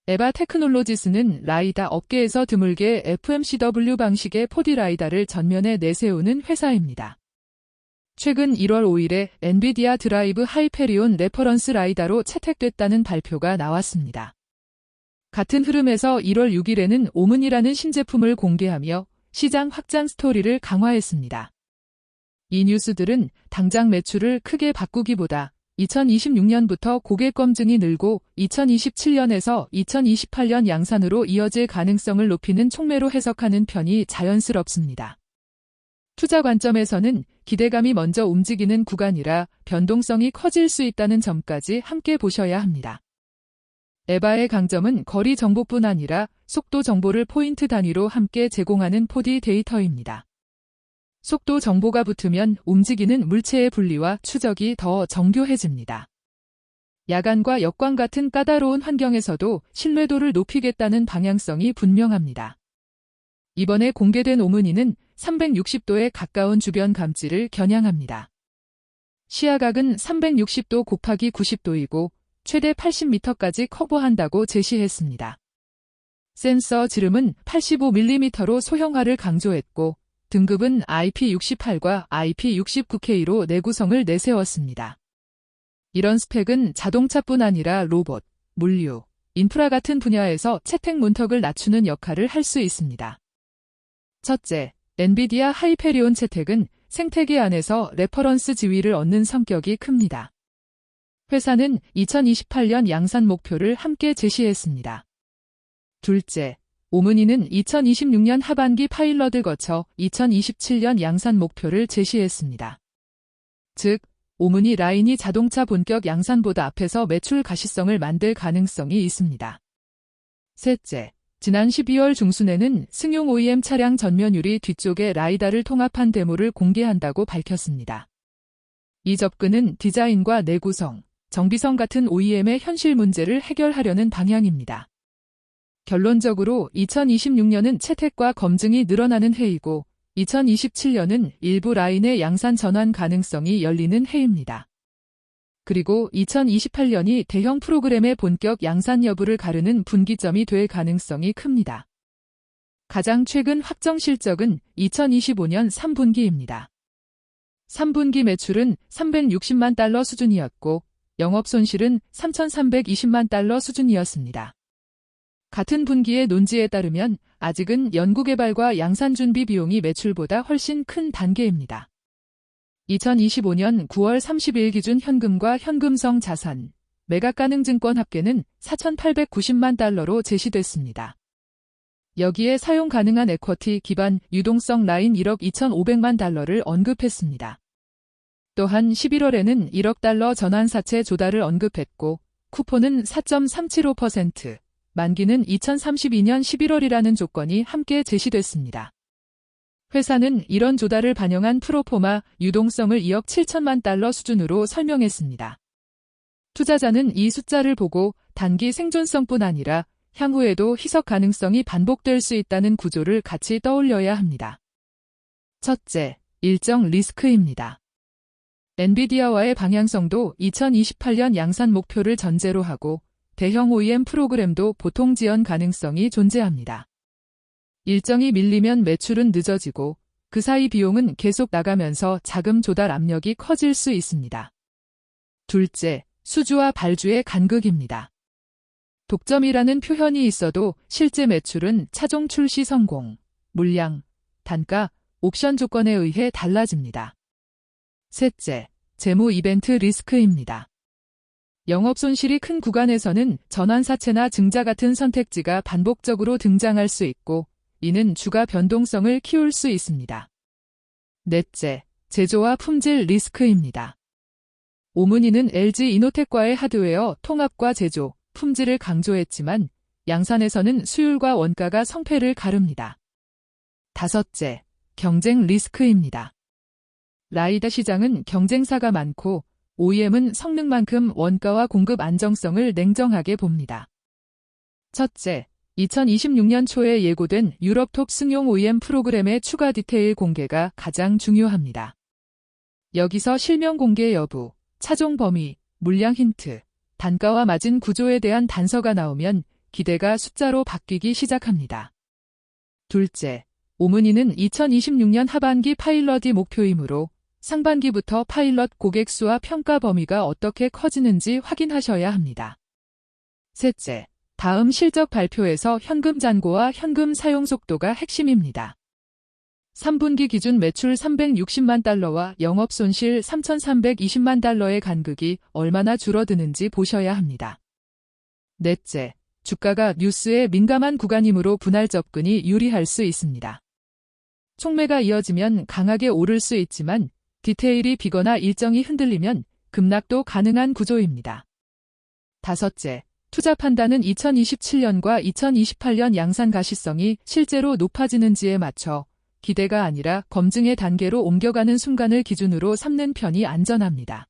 에바 테크놀로지스는 라이다 업계에서 드물게 FMCW 방식의 4D 라이다를 전면에 내세우는 회사입니다. 최근 1월 5일에 엔비디아 드라이브 하이페리온 레퍼런스 라이다로 채택됐다는 발표가 나왔습니다. 같은 흐름에서 1월 6일에는 오문이라는 신제품을 공개하며 시장 확장 스토리를 강화했습니다. 이 뉴스들은 당장 매출을 크게 바꾸기보다 2026년부터 고객 검증이 늘고 2027년에서 2028년 양산으로 이어질 가능성을 높이는 촉매로 해석하는 편이 자연스럽습니다. 투자 관점에서는 기대감이 먼저 움직이는 구간이라 변동성이 커질 수 있다는 점까지 함께 보셔야 합니다. 에바의 강점은 거리 정보뿐 아니라 속도 정보를 포인트 단위로 함께 제공하는 4D 데이터입니다. 속도 정보가 붙으면 움직이는 물체의 분리와 추적이 더 정교해집니다. 야간과 역광 같은 까다로운 환경에서도 신뢰도를 높이겠다는 방향성이 분명합니다. 이번에 공개된 오문이는 360도에 가까운 주변 감지를 겨냥합니다. 시야각은 360도 곱하기 90도이고 최대 80m까지 커버한다고 제시했습니다. 센서 지름은 85mm로 소형화를 강조했고 등급은 IP68과 IP69K로 내구성을 내세웠습니다. 이런 스펙은 자동차뿐 아니라 로봇, 물류, 인프라 같은 분야에서 채택 문턱을 낮추는 역할을 할 수 있습니다. 첫째, 엔비디아 하이페리온 채택은 생태계 안에서 레퍼런스 지위를 얻는 성격이 큽니다. 회사는 2028년 양산 목표를 함께 제시했습니다. 둘째, 오문이는 2026년 하반기 파일럿을 거쳐 2027년 양산 목표를 제시했습니다. 즉, 오문이 라인이 자동차 본격 양산보다 앞에서 매출 가시성을 만들 가능성이 있습니다. 셋째, 지난 12월 중순에는 승용 OEM 차량 전면 유리 뒤쪽에 라이다를 통합한 데모를 공개한다고 밝혔습니다. 이 접근은 디자인과 내구성, 정비성 같은 OEM의 현실 문제를 해결하려는 방향입니다. 결론적으로 2026년은 채택과 검증이 늘어나는 해이고 2027년은 일부 라인의 양산 전환 가능성이 열리는 해입니다. 그리고 2028년이 대형 프로그램의 본격 양산 여부를 가르는 분기점이 될 가능성이 큽니다. 가장 최근 확정 실적은 2025년 3분기입니다. 3분기 매출은 360만 달러 수준이었고 영업 손실은 3,320만 달러 수준이었습니다. 같은 분기의 논지에 따르면 아직은 연구개발과 양산 준비 비용이 매출보다 훨씬 큰 단계입니다. 2025년 9월 30일 기준 현금과 현금성 자산, 매각가능증권 합계는 4,890만 달러로 제시됐습니다. 여기에 사용 가능한 에쿼티 기반 유동성 라인 1억 2,500만 달러를 언급했습니다. 또한 11월에는 1억 달러 전환사채 조달을 언급했고 쿠폰은 4.375%, 만기는 2032년 11월이라는 조건이 함께 제시됐습니다. 회사는 이런 조달을 반영한 프로포마 유동성을 2억 7천만 달러 수준으로 설명했습니다. 투자자는 이 숫자를 보고 단기 생존성뿐 아니라 향후에도 희석 가능성이 반복될 수 있다는 구조를 같이 떠올려야 합니다. 첫째, 일정 리스크입니다. 엔비디아와의 방향성도 2028년 양산 목표를 전제로 하고 대형 OEM 프로그램도 보통 지연 가능성이 존재합니다. 일정이 밀리면 매출은 늦어지고 그 사이 비용은 계속 나가면서 자금 조달 압력이 커질 수 있습니다. 둘째, 수주와 발주의 간극입니다. 독점이라는 표현이 있어도 실제 매출은 차종 출시 성공, 물량, 단가, 옵션 조건에 의해 달라집니다. 셋째, 재무 이벤트 리스크입니다. 영업 손실이 큰 구간에서는 전환사채나 증자 같은 선택지가 반복적으로 등장할 수 있고 이는 주가 변동성을 키울 수 있습니다. 넷째, 제조와 품질 리스크입니다. 오문이는 LG 이노텍과의 하드웨어 통합과 제조, 품질을 강조했지만 양산에서는 수율과 원가가 성패를 가릅니다. 다섯째, 경쟁 리스크입니다. 라이다 시장은 경쟁사가 많고 OEM은 성능만큼 원가와 공급 안정성을 냉정하게 봅니다. 첫째, 2026년 초에 예고된 유럽 톱 승용 OEM 프로그램의 추가 디테일 공개가 가장 중요합니다. 여기서 실명 공개 여부, 차종 범위, 물량 힌트, 단가와 마진 구조에 대한 단서가 나오면 기대가 숫자로 바뀌기 시작합니다. 둘째, 오문희는 2026년 하반기 파일럿이 목표이므로 상반기부터 파일럿 고객 수와 평가 범위가 어떻게 커지는지 확인하셔야 합니다. 셋째, 다음 실적 발표에서 현금 잔고와 현금 사용 속도가 핵심입니다. 3분기 기준 매출 360만 달러와 영업 손실 3,320만 달러의 간극이 얼마나 줄어드는지 보셔야 합니다. 넷째, 주가가 뉴스에 민감한 구간이므로 분할 접근이 유리할 수 있습니다. 촉매가 이어지면 강하게 오를 수 있지만 디테일이 비거나 일정이 흔들리면 급락도 가능한 구조입니다. 다섯째, 투자 판단은 2027년과 2028년 양산 가시성이 실제로 높아지는지에 맞춰 기대가 아니라 검증의 단계로 옮겨가는 순간을 기준으로 삼는 편이 안전합니다.